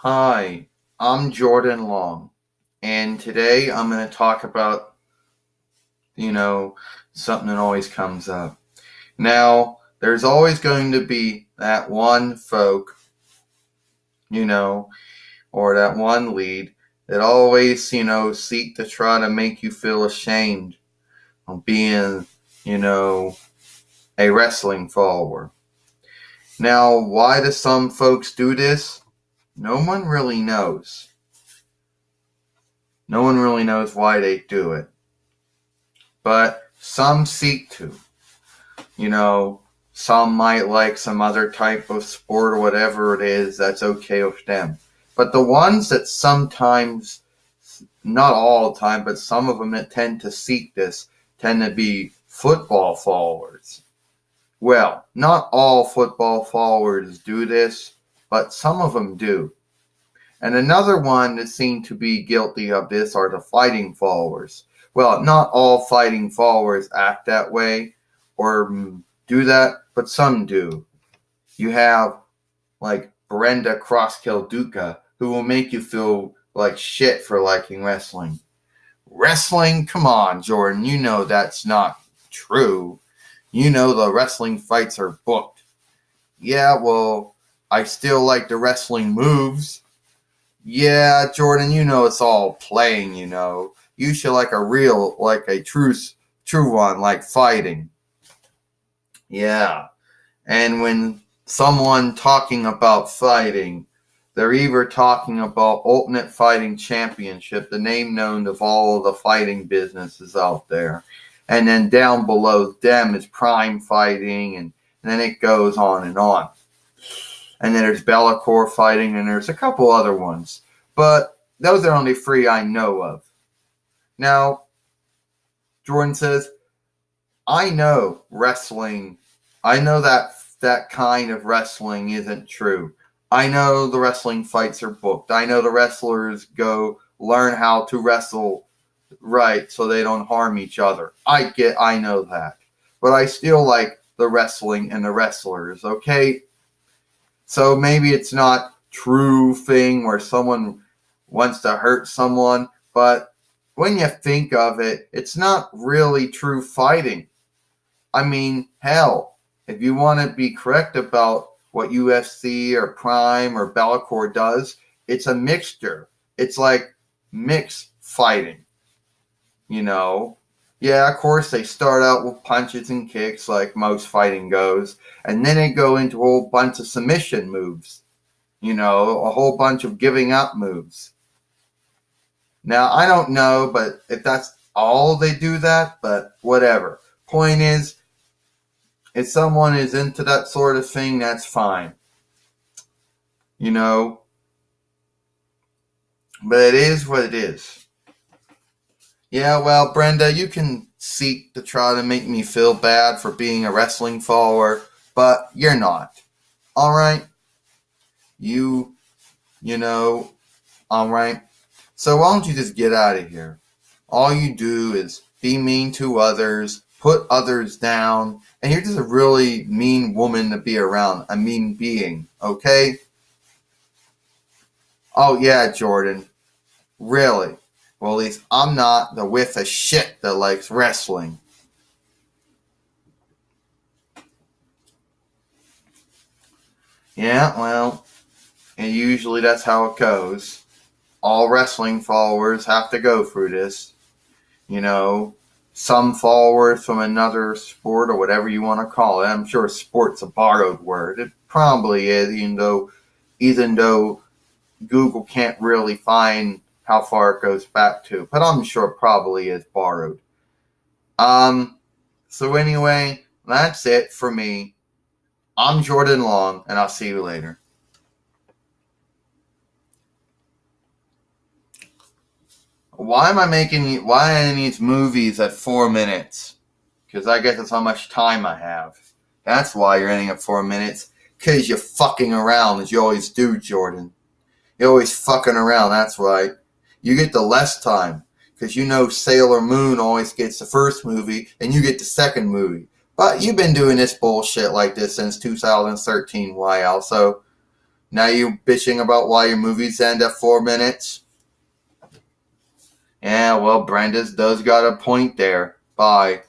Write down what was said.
Hi, I'm Jordan Long, and today I'm going to talk about, you know, something that always comes up. Now, there's always going to be that one folk, you know, or that one lead that always, seek to try to make you feel ashamed of being, you know, a wrestling follower. Now, why do some folks do this? No one really knows. No one really knows why they do it. But some seek to. You know, some might like some other type of sport or whatever it is, that's okay with them. But the ones that sometimes, not all the time, but some of them that tend to seek this tend to be football followers. Well, not all football followers do this, but some of them do. And another one that seem to be guilty of this are the fighting followers. Well, not all fighting followers act that way or do that, but some do. You have like Brenda Crosskill Duca, who will make you feel like shit for liking wrestling. Wrestling? Come on, Jordan. You know that's not true. You know the wrestling fights are booked. Yeah, well, I still like the wrestling moves. Yeah, Jordan, you know it's all playing, you know. You should like a true one, like fighting. Yeah. And when someone talking about fighting, they're either talking about Ultimate Fighting Championship, the name known of all of the fighting businesses out there. And then down below them is Prime Fighting, and then it goes on and on. And then there's Bellator Fighting, and there's a couple other ones. But those are only three I know of. Now, Jordan says, I know wrestling. I know that kind of wrestling isn't true. I know the wrestling fights are booked. I know the wrestlers go learn how to wrestle right so they don't harm each other. I know that. But I still like the wrestling and the wrestlers, okay? So maybe it's not true thing where someone wants to hurt someone, but when you think of it, it's not really true fighting. I mean, hell, if you want to be correct about what UFC or Prime or Bellator does, it's a mixture. It's like mixed fighting, you know. Yeah, of course, they start out with punches and kicks like most fighting goes, and then they go into a whole bunch of submission moves, you know, a whole bunch of giving up moves. Now, I don't know, but if that's all they do that, but whatever. Point is, if someone is into that sort of thing, that's fine. You know, but it is what it is. Yeah, well, Brenda, you can seek to try to make me feel bad for being a wrestling follower, but you're not. Alright? You know, alright? So why don't you just get out of here? All you do is be mean to others, put others down, and you're just a really mean woman to be around, a mean being, okay? Oh yeah, Jordan. Really? Well, at least I'm not the whiff of shit that likes wrestling. Yeah, well, and usually that's how it goes. All wrestling followers have to go through this. You know, some followers from another sport or whatever you want to call it. I'm sure sport's a borrowed word. It probably is, even though Google can't really find how far it goes back to. But I'm sure it probably is borrowed. So anyway, that's it for me. I'm Jordan Long, and I'll see you later. Why are these movies at 4 minutes? Because I guess that's how much time I have. That's why you're ending at 4 minutes. Because you're fucking around, as you always do, Jordan. You're always fucking around, that's right. You get the less time. Because you know Sailor Moon always gets the first movie, and you get the second movie. But you've been doing this bullshit like this since 2013, YL, so Now you bitching about why your movies end at 4 minutes? Yeah, well, Brenda's does got a point there. Bye.